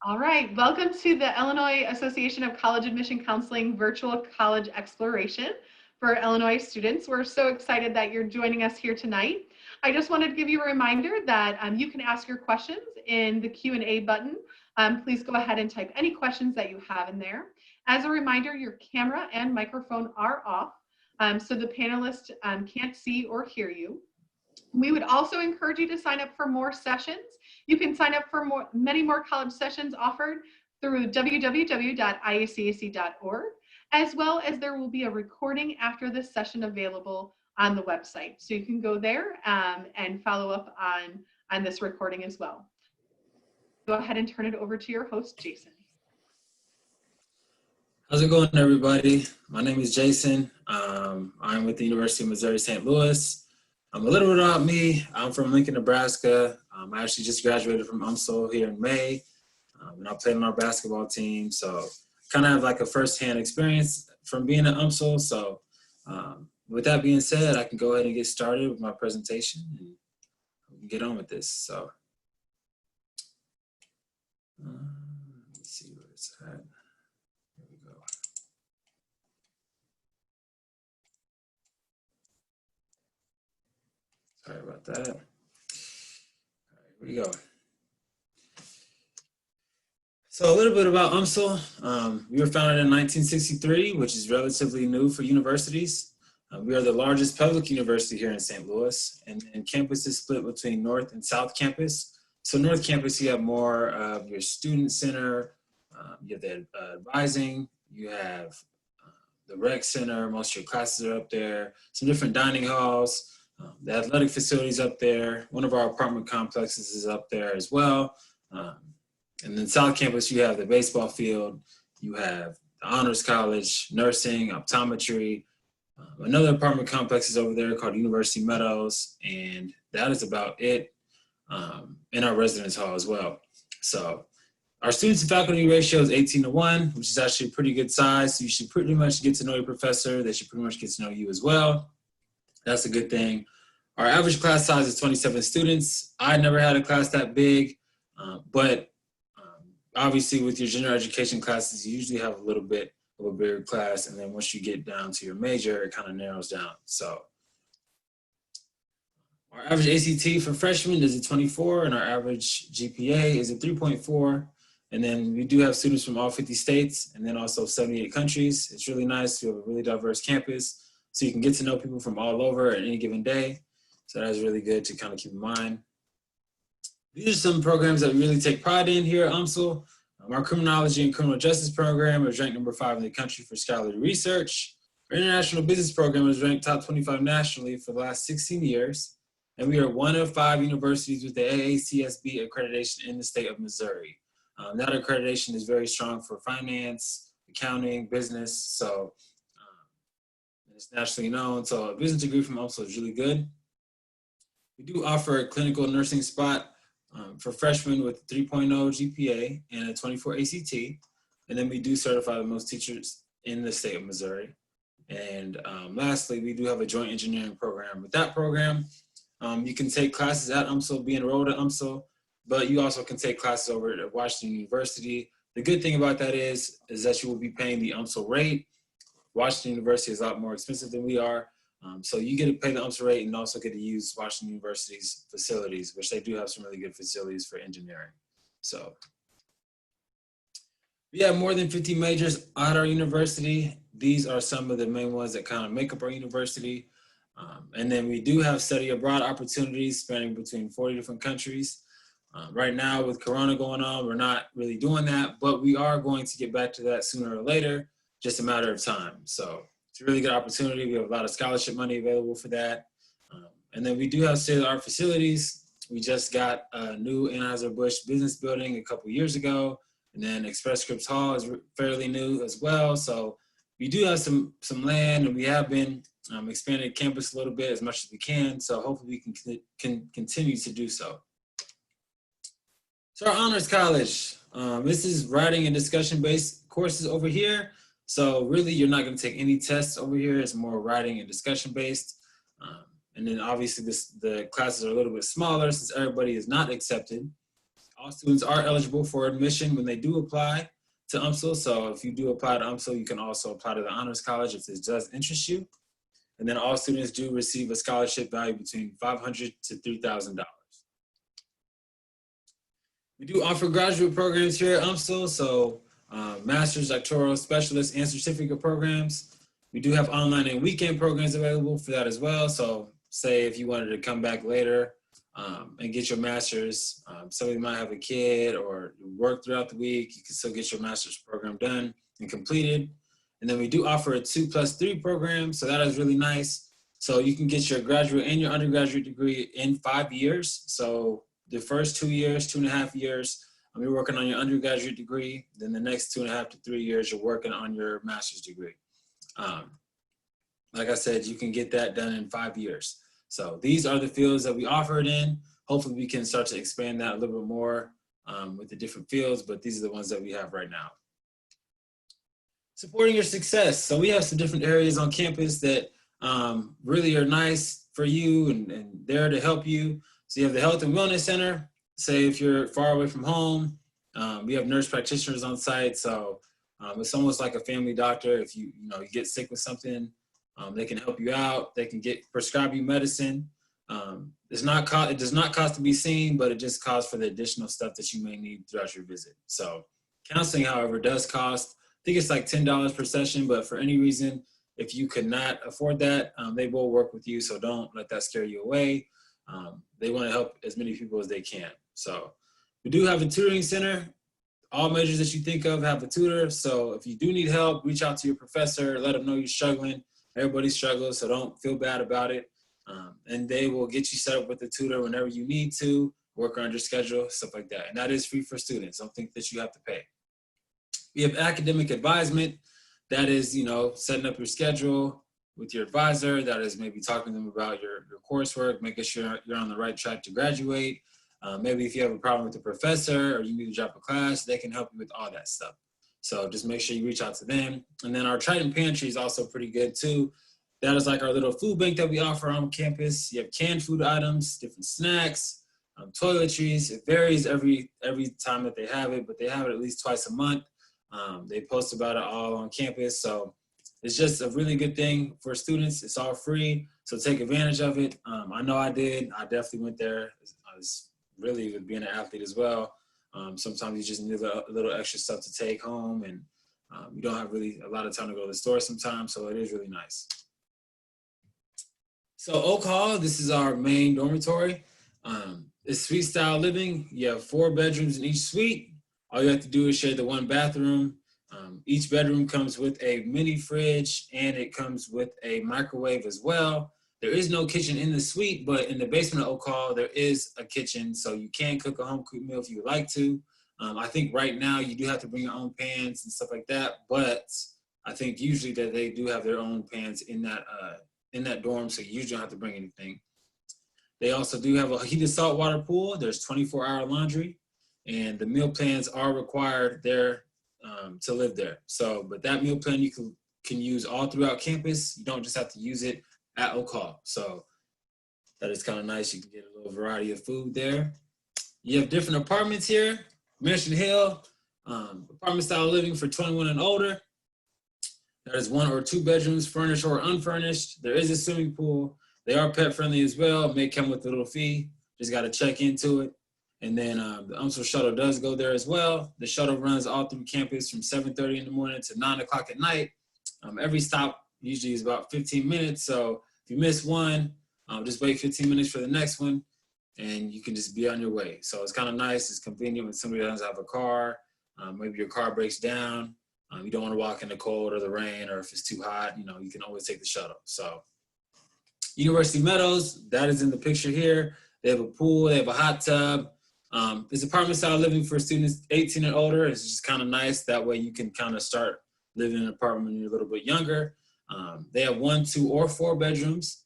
All right, welcome to the Illinois Association of College Admission Counseling Virtual College Exploration for Illinois students. We're so excited that you're joining us here tonight. I just wanted to give you a reminder that you can ask your questions in the Q&A button. Please go ahead and type any questions that you have in there. As a reminder, your camera and microphone are off, so the panelists can't see or hear you. We would also encourage you to sign up for more sessions. You can sign up for many more college sessions offered through www.iacac.org, as well as there will be a recording after this session available on the website. So you can go there and follow up on this recording as well. Go ahead and turn it over to your host, Jason. How's it going, everybody? My name is Jason. I'm with the University of Missouri-St. Louis. A little bit about me. I'm from Lincoln, Nebraska. I actually just graduated from UMSL here in May, and I played on our basketball team. So kind of have like a firsthand experience from being at UMSL. So with that being said, I can go ahead and get started with my presentation and we can get on with this. So let's see where it's at. Here we go. Sorry about that. All right, here we go. So a little bit about UMSL. We were founded in 1963, which is relatively new for universities. We are the largest public university here in St. Louis, and campus is split between North and South Campus. So North Campus, you have more of your student center, you have the advising, you have the rec center, most of your classes are up there, some different dining halls, the athletic facilities up there. One of our apartment complexes is up there as well. And then South Campus, you have the baseball field, you have the Honors College, nursing, optometry. Another apartment complex is over there called University Meadows, and that is about it in our residence hall as well. So our students to faculty ratio is 18:1, which is actually a pretty good size. So you should pretty much get to know your professor. They should pretty much get to know you as well. That's a good thing. Our average class size is 27 students. I never had a class that big, but obviously with your general education classes, you usually have a little bit of a bigger class. And then once you get down to your major, it kind of narrows down. So our average ACT for freshmen is a 24, and our average GPA is a 3.4. And then we do have students from all 50 states and then also 78 countries. It's really nice to have a really diverse campus, so you can get to know people from all over at any given day. So that's really good to kind of keep in mind. These are some programs that we really take pride in here at UMSL. Our criminology and criminal justice program is ranked number 5 in the country for scholarly research. Our international business program is ranked top 25 nationally for the last 16 years. And we are one of 5 universities with the AACSB accreditation in the state of Missouri. That accreditation is very strong for finance, accounting, business. So it's nationally known. So a business degree from UMSL is really good. We do offer a clinical nursing spot for freshmen with 3.0 GPA and a 24 ACT. And then we do certify the most teachers in the state of Missouri. And lastly, we do have a joint engineering program. With that program, you can take classes at UMSL, be enrolled at UMSL, but you also can take classes over at Washington University. The good thing about that is that you will be paying the UMSL rate. Washington University is a lot more expensive than we are. So you get to pay the UMSL rate and also get to use Washington University's facilities, which they do have some really good facilities for engineering. So we have more than 50 majors at our university. These are some of the main ones that kind of make up our university. And then we do have study abroad opportunities spanning between 40 different countries. Right now with Corona going on, we're not really doing that, but we are going to get back to that sooner or later, just a matter of time. So it's a really good opportunity. We have a lot of scholarship money available for that. And then we do have state-of-the-art facilities. We just got a new Anheuser-Busch business building a couple years ago. And then Express Scripts Hall is fairly new as well. So we do have some land, and we have been expanding campus a little bit as much as we can. So hopefully we can continue to do so. So our Honors College, this is writing and discussion-based courses over here. So really, you're not going to take any tests over here. It's more writing and discussion-based. And then obviously the classes are a little bit smaller since everybody is not accepted. All students are eligible for admission when they do apply to UMSL. So if you do apply to UMSL, you can also apply to the Honors College if this does interest you. And then all students do receive a scholarship value between $500 to $3,000. We do offer graduate programs here at UMSL, so master's, doctoral, specialist, and certificate programs. We do have online and weekend programs available for that as well. So say if you wanted to come back later and get your master's, somebody might have a kid or work throughout the week, you can still get your master's program done and completed. And then we do offer a 2+3 program, so that is really nice. So you can get your graduate and your undergraduate degree in 5 years. So the first 2 years, 2.5 years, you're working on your undergraduate degree. Then the next 2.5 to 3 years, you're working on your master's degree. Like I said, you can get that done in 5 years. So these are the fields that we offer it in. Hopefully we can start to expand that a little bit more with the different fields, but these are the ones that we have right now. Supporting your success. So we have some different areas on campus that really are nice for you and there to help you. So you have the Health and Wellness Center. Say if you're far away from home, we have nurse practitioners on site. So it's almost like a family doctor. If you get sick with something, they can help you out. They can prescribe you medicine. It does not cost to be seen, but it just costs for the additional stuff that you may need throughout your visit. So counseling, however, does cost. I think it's like $10 per session, but for any reason, if you could not afford that, they will work with you. So don't let that scare you away. They want to help as many people as they can. So we do have a tutoring center. All majors that you think of have a tutor. So if you do need help, reach out to your professor, let them know you're struggling. Everybody struggles, so don't feel bad about it. And they will get you set up with a tutor whenever you need to, work around your schedule, stuff like that. And that is free for students. Don't think that you have to pay. We have academic advisement. That is, setting up your schedule with your advisor. That is maybe talking to them about your coursework, making sure you're on the right track to graduate. Maybe if you have a problem with the professor or you need to drop a class, they can help you with all that stuff. So just make sure you reach out to them. And then our Triton Pantry is also pretty good too. That is like our little food bank that we offer on campus. You have canned food items, different snacks, toiletries. It varies every time that they have it, but they have it at least twice a month. They post about it all on campus. So it's just a really good thing for students. It's all free, so take advantage of it. I know I did. I definitely went there. I was really with being an athlete as well. Sometimes you just need a little extra stuff to take home, and you don't have really a lot of time to go to the store sometimes, so it is really nice. So Oak Hall, this is our main dormitory. It's suite style living. You have 4 bedrooms in each suite. All you have to do is share the 1 bathroom. Each bedroom comes with a mini fridge, and it comes with a microwave as well. There is no kitchen in the suite, but in the basement of Oak Hall, there is a kitchen, so you can cook a home cooked meal if you would like to. I think right now you do have to bring your own pans and stuff like that, but I think usually that they do have their own pans in that dorm, so you usually don't have to bring anything. They also do have a heated saltwater pool. There's 24-hour laundry, and the meal plans are required there to live there. So, but that meal plan you can use all throughout campus. You don't just have to use it at Oak Hall. So that is kind of nice. You can get a little variety of food there. You have different apartments here. Mission Hill, apartment style living for 21 and older. That is 1 or 2 bedrooms, furnished or unfurnished. There is a swimming pool. They are pet friendly as well. It may come with a little fee. Just got to check into it. And then the UMSL shuttle does go there as well. The shuttle runs all through campus from 7:30 in the morning to 9 o'clock at night. Every stop usually is about 15 minutes. So if you miss one, just wait 15 minutes for the next one, and you can just be on your way. So it's kind of nice. It's convenient when somebody doesn't have a car. Maybe your car breaks down. You don't want to walk in the cold or the rain, or if it's too hot, you can always take the shuttle. So University Meadows, that is in the picture here. They have a pool. They have a hot tub. It's apartment style living for students 18 and older. It's just kind of nice. That way you can kind of start living in an apartment when you're a little bit younger. They have 1, 2, or 4 bedrooms,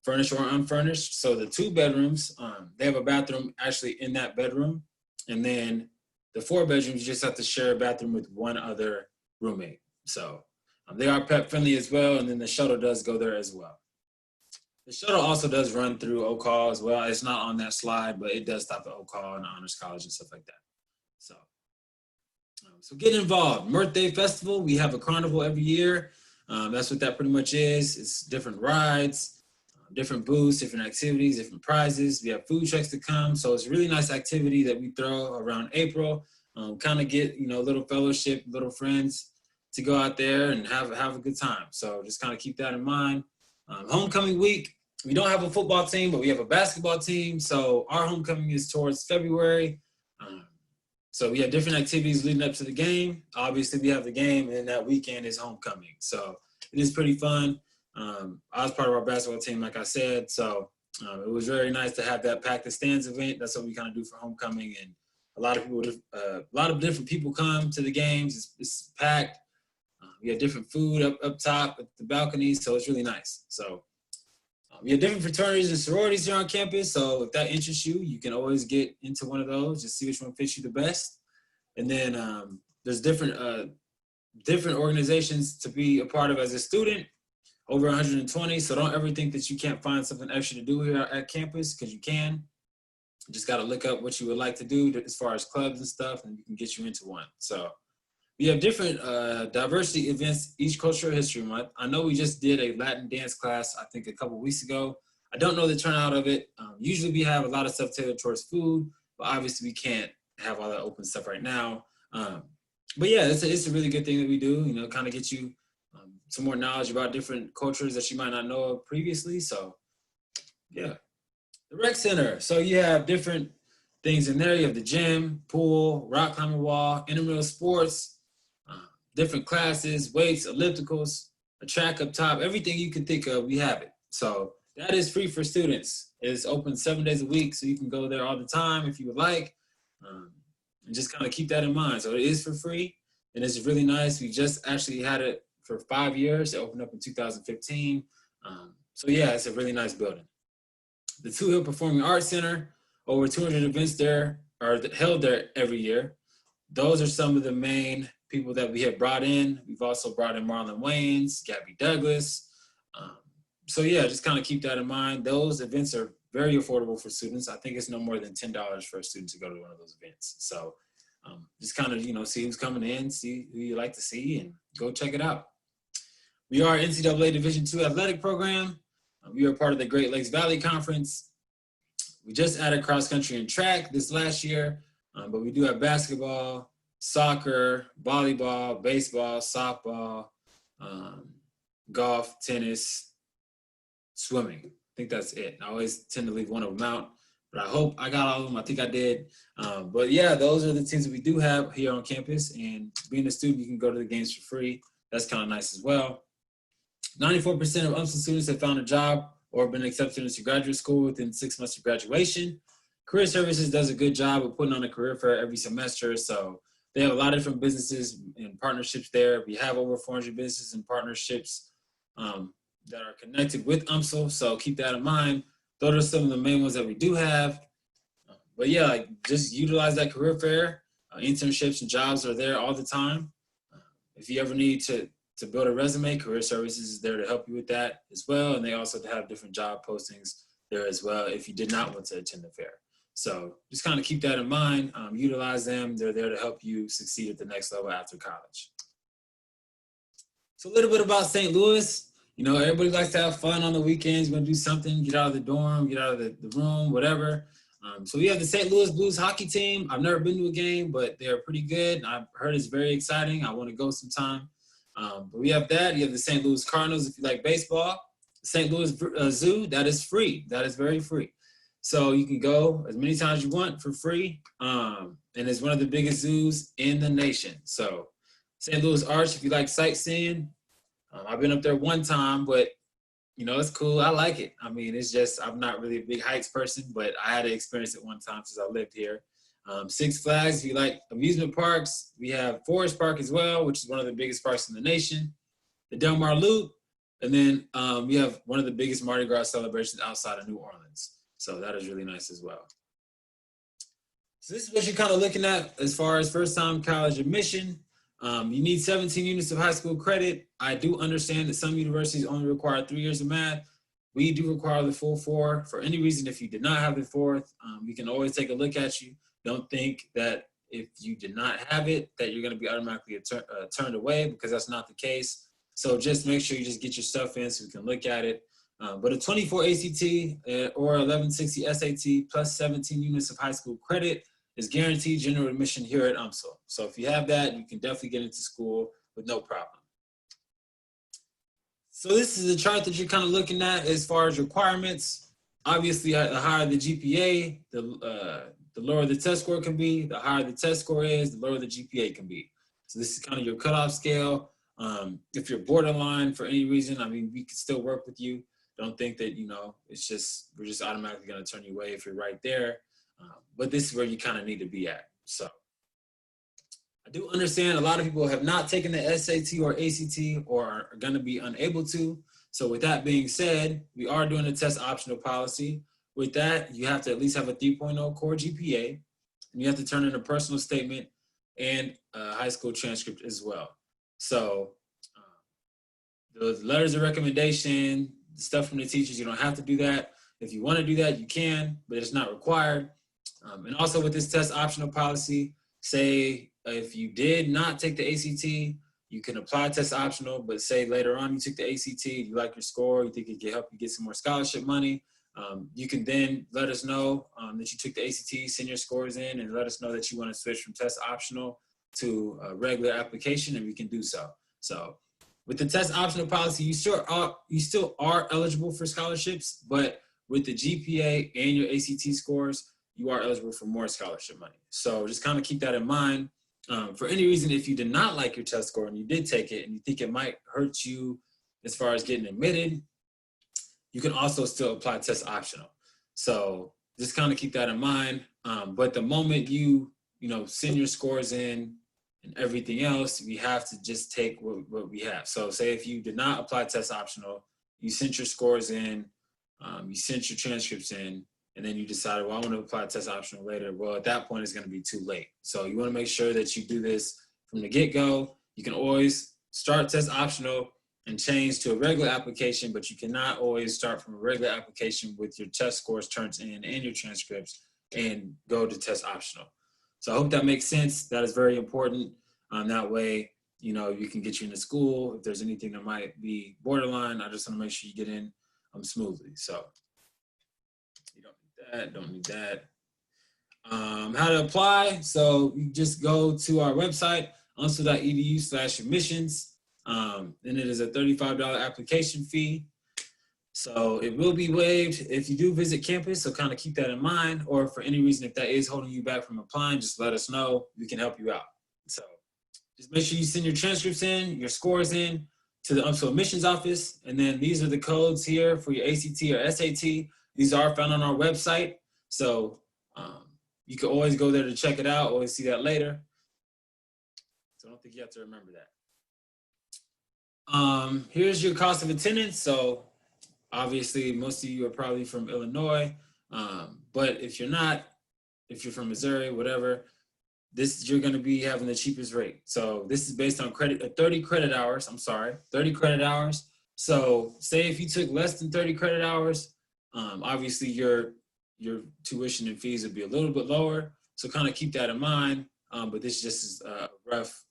furnished or unfurnished. So the 2 bedrooms, they have a bathroom actually in that bedroom. And then the 4 bedrooms, you just have to share a bathroom with 1 other roommate. So they are pet friendly as well. And then the shuttle does go there as well. The shuttle also does run through Oak Hall as well. It's not on that slide, but it does stop at Oak Hall and Honors College and stuff like that. So get involved. Mirth Day Festival, we have a carnival every year. That's what that pretty much is. It's different rides, different booths, different activities, different prizes. We have food trucks to come. So it's a really nice activity that we throw around April. Kind of get, a little fellowship, little friends to go out there and have a good time. So just kind of keep that in mind. Homecoming week, we don't have a football team, but we have a basketball team. So our homecoming is towards February. So we have different activities leading up to the game. Obviously, we have the game, and that weekend is homecoming. So it is pretty fun. I was part of our basketball team, like I said. So it was very nice to have that Pack the Stands event. That's what we kind of do for homecoming. And a lot of different people come to the games. It's packed. We have different food up top at the balconies. So it's really nice. So we have different fraternities and sororities here on campus. So if that interests you, you can always get into one of those. Just see which one fits you the best. And then there's different organizations to be a part of as a student, over 120. So don't ever think that you can't find something extra to do here at campus, because you can. You just got to look up what you would like to do as far as clubs and stuff, and we can get you into one. So we have different diversity events each Cultural History Month. I know we just did a Latin dance class, I think a couple weeks ago. I don't know the turnout of it. Usually we have a lot of stuff tailored towards food, but obviously we can't have all that open stuff right now. But yeah, it's a really good thing that we do, kind of get you some more knowledge about different cultures that you might not know of previously. So yeah. The rec center. So you have different things in there. You have the gym, pool, rock climbing wall, intramural sports, different classes, weights, ellipticals, a track up top, everything you can think of, we have it. So that is free for students. It's open 7 days a week, so you can go there all the time if you would like. And just kind of keep that in mind. So it is for free, and it's really nice. We just actually had it for 5 years. It opened up in 2015. So yeah, it's a really nice building. The Two Hill Performing Arts Center, over 200 events there are held there every year. Those are some of the main people that we have brought in. We've also brought in Marlon Wayans, Gabby Douglas. So yeah, just kind of keep that in mind. Those events are very affordable for students. I think it's no more than $10 for a student to go to one of those events. So just kind of, see who's coming in, see who you like to see, and go check it out. We are NCAA Division II athletic program. We are part of the Great Lakes Valley Conference. We just added cross country and track this last year, but we do have basketball, soccer, volleyball, baseball, softball, golf, tennis, swimming. I think that's it. I always tend to leave one of them out, but I hope I got all of them. I think I did. But yeah, those are the teams that we do have here on campus, and being a student, you can go to the games for free. That's kind of nice as well. 94% of UMSL students have found a job or been accepted into graduate school within 6 months of graduation. Career Services does a good job of putting on a career fair every semester. So they have a lot of different businesses and partnerships there. We have over 400 businesses and partnerships that are connected with UMSL. So keep that in mind. Those are some of the main ones that we do have. But yeah, just utilize that career fair. Internships and jobs are there all the time. If you ever need to build a resume, Career Services is there to help you with that as well. And they also have different job postings there as well if you did not want to attend the fair. So just kind of keep that in mind. Utilize them. They're there to help you succeed at the next level after college. So a little bit about St. Louis. Everybody likes to have fun on the weekends. You want to do something, get out of the dorm, get out of the room, whatever. So we have the St. Louis Blues hockey team. I've never been to a game, but they're pretty good. I've heard it's very exciting. I want to go sometime. But we have that. You have the St. Louis Cardinals if you like baseball. St. Louis Zoo, that is free. That is very free. So you can go as many times as you want for free. And it's one of the biggest zoos in the nation. So St. Louis Arch, if you like sightseeing, I've been up there one time, but it's cool. I like it. I mean, it's just, I'm not really a big heights person, but I had to experience it one time since I lived here. Six Flags, if you like amusement parks, we have Forest Park as well, which is one of the biggest parks in the nation. The Del Mar Loop, and then we have one of the biggest Mardi Gras celebrations outside of New Orleans. So that is really nice as well. So this is what you're kind of looking at as far as first-time college admission. You need 17 units of high school credit. I do understand that some universities only require 3 years of math, we do require the full 4. For any reason, if you did not have the 4th, we can always take a look at you. Don't think that if you did not have it, that you're going to be automatically turned away, because that's not the case. So just make sure you just get your stuff in so we can look at it. But a 24 ACT or 1160 SAT plus 17 units of high school credit is guaranteed general admission here at UMSL. So if you have that, you can definitely get into school with no problem. So this is a chart that you're kind of looking at as far as requirements. Obviously, the higher the GPA, the lower the test score can be. The higher the test score is, the lower the GPA can be. So this is kind of your cutoff scale. If you're borderline for any reason, I mean, we can still work with you. Don't think that, you know, it's just, we're just automatically going to turn you away if you're right there. But this is where you kind of need to be at. So I do understand a lot of people have not taken the SAT or ACT or are going to be unable to. So with that being said, we are doing a test optional policy. With that, you have to at least have a 3.0 core GPA, and you have to turn in a personal statement and a high school transcript as well. So the letters of recommendation, the stuff from the teachers, you don't have to do that. If you want to do that, you can, but it's not required. And also with this test optional policy, say if you did not take the ACT, you can apply test optional, but say later on you took the ACT, you like your score, you think it can help you get some more scholarship money, you can then let us know that you took the ACT, send your scores in, and let us know that you want to switch from test optional to a regular application, and we can do so. So with the test optional policy, you still are eligible for scholarships, but with the GPA and your ACT scores, you are eligible for more scholarship money. So just kind of keep that in mind. For any reason, if you did not like your test score and you did take it and you think it might hurt you as far as getting admitted, you can also still apply test optional. So just kind of keep that in mind. But the moment you send your scores in and everything else, we have to just take what we have. So say if you did not apply test optional, you sent your scores in, you sent your transcripts in, and then you decided, well, I want to apply test optional later. Well, at that point, it's going to be too late. So you want to make sure that you do this from the get-go. You can always start test optional and change to a regular application, but you cannot always start from a regular application with your test scores turned in and your transcripts and go to test optional. So I hope that makes sense. That is very important. That way, you can get you into school. If there's anything that might be borderline, I just want to make sure you get in smoothly. So you don't need that. How to apply. So you just go to our website, umsl.edu/admissions. And it is a $35 application fee. So it will be waived if you do visit campus, so kind of keep that in mind. Or for any reason, if that is holding you back from applying, just let us know. We can help you out. So just make sure you send your transcripts in, your scores in to the UMSL admissions office. And then these are the codes here for your ACT or SAT. These are found on our website. So you can always go there to check it out, always see that later. So I don't think you have to remember that. Here's your cost of attendance. So obviously most of you are probably from Illinois, but if you're not, if you're from Missouri, whatever, you're going to be having the cheapest rate. So this is based on 30 credit hours. 30 credit hours. So say if you took less than 30 credit hours, obviously your tuition and fees would be a little bit lower. So kind of keep that in mind. But this just is a rough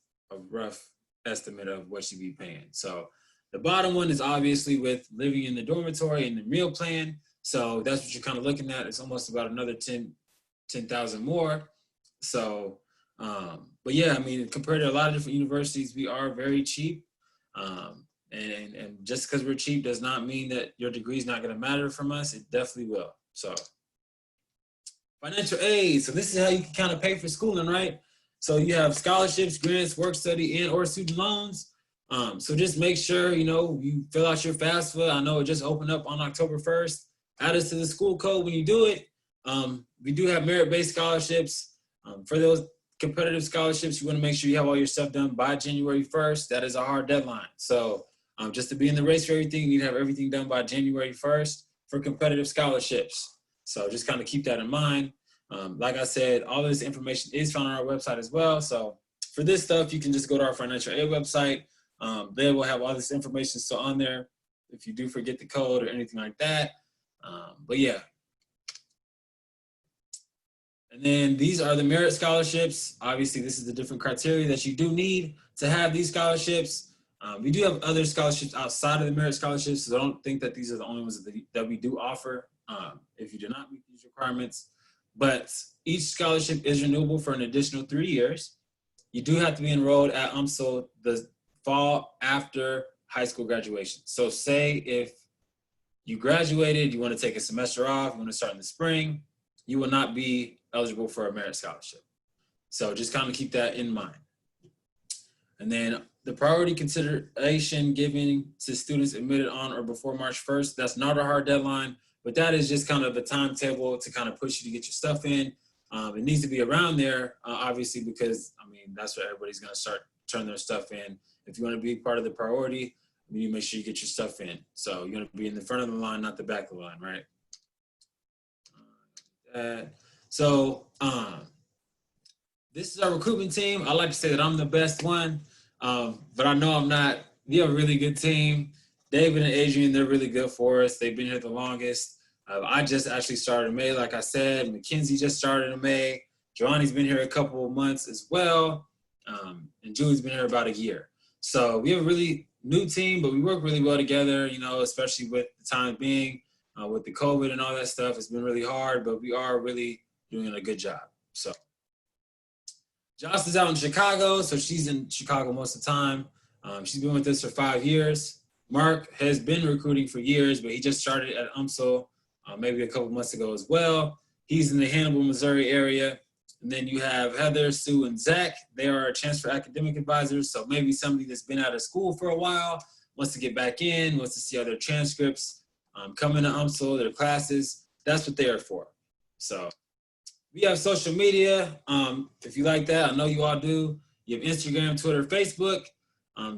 estimate of what you'd be paying. So the bottom one is obviously with living in the dormitory and the meal plan. So that's what you're kind of looking at. It's almost about another 10,000 more. So, but yeah, I mean, compared to a lot of different universities, we are very cheap. And just because we're cheap does not mean that your degree is not going to matter from us. It definitely will. So financial aid. So this is how you can kind of pay for schooling, right? So you have scholarships, grants, work study, and or student loans. So just make sure, you fill out your FAFSA. I know it just opened up on October 1st. Add us to the school code when you do it. We do have merit-based scholarships. For those competitive scholarships, you want to make sure you have all your stuff done by January 1st. That is a hard deadline. So just to be in the race for everything, you need to have everything done by January 1st for competitive scholarships. So just kind of keep that in mind. Like I said, all this information is found on our website as well. So for this stuff, you can just go to our financial aid website. There we'll have all this information still on there. if you do forget the code or anything like that. But yeah. And then these are the merit scholarships. Obviously, this is the different criteria that you do need to have these scholarships. We do have other scholarships outside of the merit scholarships, so I don't think that these are the only ones that we do offer if you do not meet these requirements. But each scholarship is renewable for an additional 3 years. You do have to be enrolled at UMSL the fall after high school graduation. So say if you graduated, you want to take a semester off, you want to start in the spring, you will not be eligible for a merit scholarship. So just kind of keep that in mind. And then the priority consideration given to students admitted on or before March 1st, that's not a hard deadline, but that is just kind of a timetable to kind of push you to get your stuff in. It needs to be around there, obviously, because, I mean, that's where everybody's going to start turning their stuff in. If you want to be part of the priority, you need to make sure you get your stuff in. So you're going to be in the front of the line, not the back of the line, right? This is our recruitment team. I like to say that I'm the best one, but I know I'm not. We have a really good team. David and Adrian, they're really good for us. They've been here the longest. I just actually started in May, like I said. Mackenzie just started in May. Joanne's been here a couple of months as well. And Julie's been here about a year. So we have a really new team, but we work really well together, you know, especially with the time being, with the COVID and all that stuff. It's been really hard, but we are really doing a good job. So Joss is out in Chicago, so she's in Chicago most of the time. She's been with us for 5 years. Mark has been recruiting for years, but he just started at UMSL maybe a couple months ago as well. He's in the Hannibal, Missouri area. And then you have Heather, Sue, and Zach. They are transfer academic advisors, so maybe somebody that's been out of school for a while, wants to get back in, wants to see other transcripts, come into UMSL, their classes. That's what they are for. So we have social media. If you like that, I know you all do. You have Instagram, Twitter, Facebook.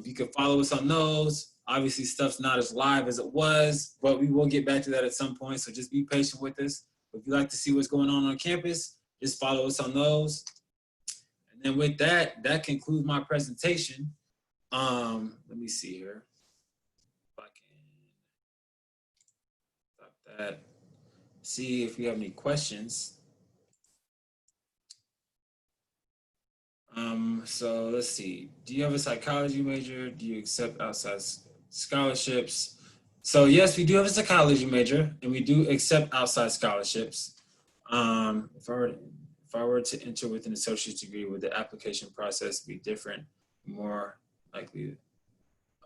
You can follow us on those. Obviously, stuff's not as live as it was, but we will get back to that at some point, so just be patient with us. If you like to see what's going on campus, just follow us on those. And then with that, that concludes my presentation. Let me see here. If I can stop that. See if we have any questions. So let's see. Do you have a psychology major? Do you accept outside scholarships? So yes, we do have a psychology major, and we do accept outside scholarships. If I were to enter with an associate's degree, would the application process be different, more likely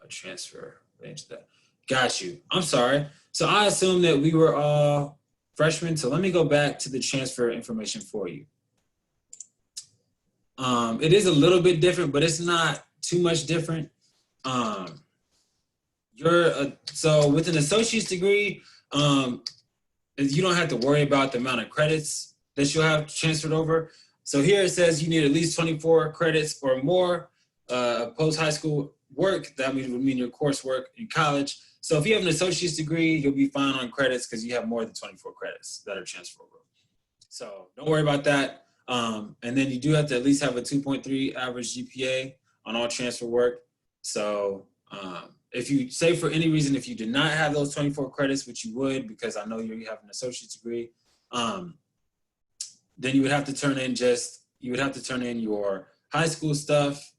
a transfer into that? Got you. I'm sorry. So I assume that we were all freshmen. So let me go back to the transfer information for you. It is a little bit different, but it's not too much different. So with an associate's degree, you don't have to worry about the amount of credits that you'll have transferred over. So here it says you need at least 24 credits or more post-high school work. That would mean your coursework in college. So if you have an associate's degree, you'll be fine on credits because you have more than 24 credits that are transferable. So don't worry about that. And then you do have to at least have a 2.3 average GPA on all transfer work. So if you say for any reason, if you did not have those 24 credits, which you would, because I know you have an associate's degree, then you would have to turn in your high school stuff.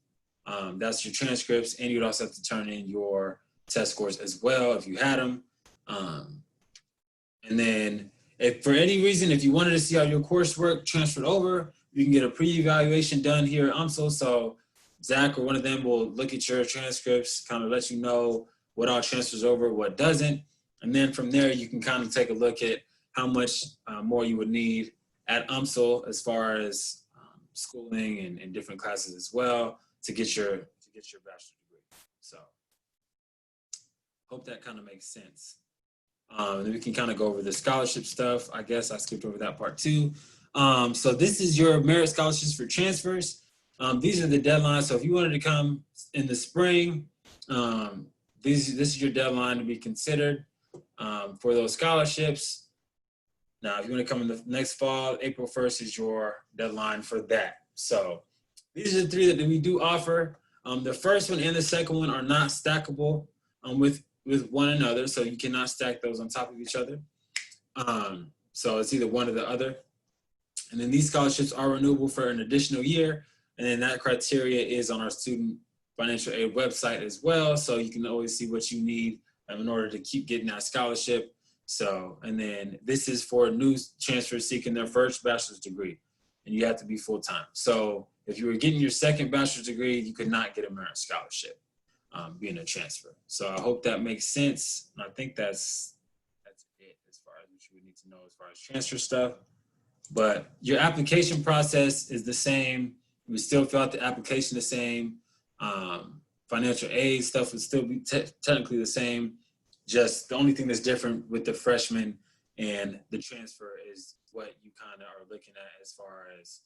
That's your transcripts. And you would also have to turn in your test scores as well if you had them. And then if for any reason, if you wanted to see how your coursework transferred over, you can get a pre-evaluation done here at UMSL. So Zach or one of them will look at your transcripts, kind of let you know what all transfers over, what doesn't. And then from there, you can kind of take a look at how much more you would need at UMSL as far as schooling and different classes as well to get your bachelor's degree. So hope that kind of makes sense. And then we can kind of go over the scholarship stuff. I guess I skipped over that part too. So this is your merit scholarships for transfers. These are the deadlines. So if you wanted to come in the spring, this is your deadline to be considered for those scholarships. Now, if you want to come in the next fall, April 1st is your deadline for that. So these are the three that we do offer. The first one and the second one are not stackable with with one another, so you cannot stack those on top of each other. So it's either one or the other. And then these scholarships are renewable for an additional year. And then that criteria is on our student financial aid website as well. So you can always see what you need in order to keep getting that scholarship. So, and then this is for new transfers seeking their first bachelor's degree, and you have to be full-time. So if you were getting your second bachelor's degree, you could not get a merit scholarship being a transfer. So I hope that makes sense. And I think that's it as far as what you would need to know as far as transfer stuff. But your application process is the same. You would still fill out the application the same. Financial aid stuff would still be technically the same. Just the only thing that's different with the freshman and the transfer is what you kind of are looking at as far as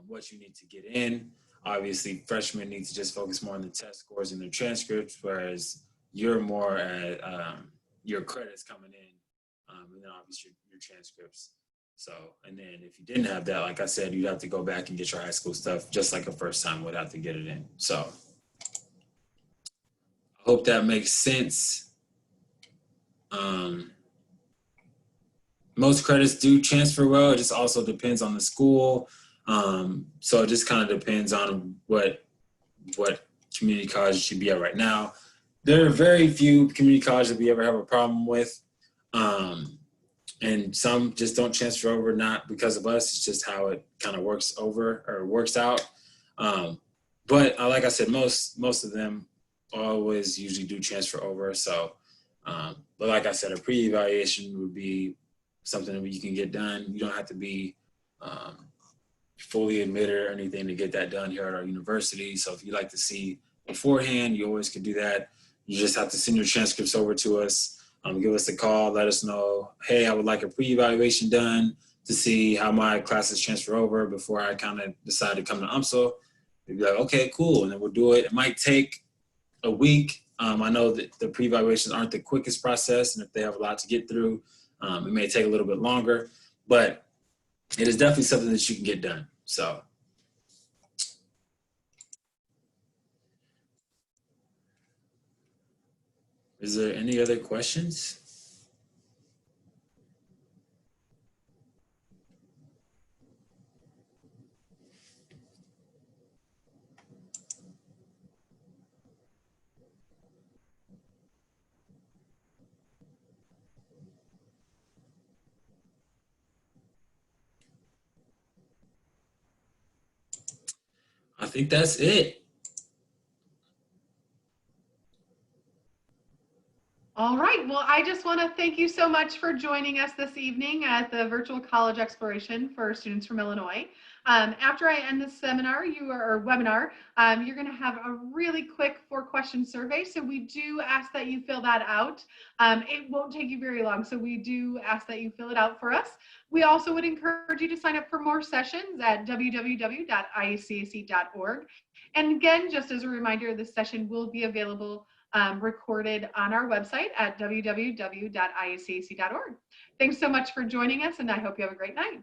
what you need to get in. Obviously, freshmen need to just focus more on the test scores and their transcripts, whereas you're more at your credits coming in, and then obviously your transcripts. So, and then if you didn't have that, like I said, you'd have to go back and get your high school stuff just like a first time would have to get it in. So I hope that makes sense. Most credits do transfer well. It just also depends on the school. So it just kind of depends on what community college you should be at right now. There are very few community colleges that we ever have a problem with. And some just don't transfer over, not because of us. It's just how it kind of works out. But like I said, most of them always usually do transfer over. So, but like I said, a pre-evaluation would be something that you can get done. You don't have to be fully admitted or anything to get that done here at our university. So if you like to see beforehand, you always can do that. You just have to send your transcripts over to us. Give us a call, let us know, hey, I would like a pre-evaluation done to see how my classes transfer over before I kind of decide to come to UMSL. We'd be like, okay, cool, and then we'll do it. It might take a week. I know that the pre-evaluations aren't the quickest process, and if they have a lot to get through, it may take a little bit longer, but it is definitely something that you can get done. So. Is there any other questions? I think that's it. All right. Well, I just want to thank you so much for joining us this evening at the Virtual College Exploration for students from Illinois. After I end this seminar, webinar, you're going to have a really quick 4-question survey. So we do ask that you fill that out. It won't take you very long. So we do ask that you fill it out for us. We also would encourage you to sign up for more sessions at www.iacac.org. And again, just as a reminder, this session will be available recorded on our website at www.iacac.org. Thanks so much for joining us, and I hope you have a great night.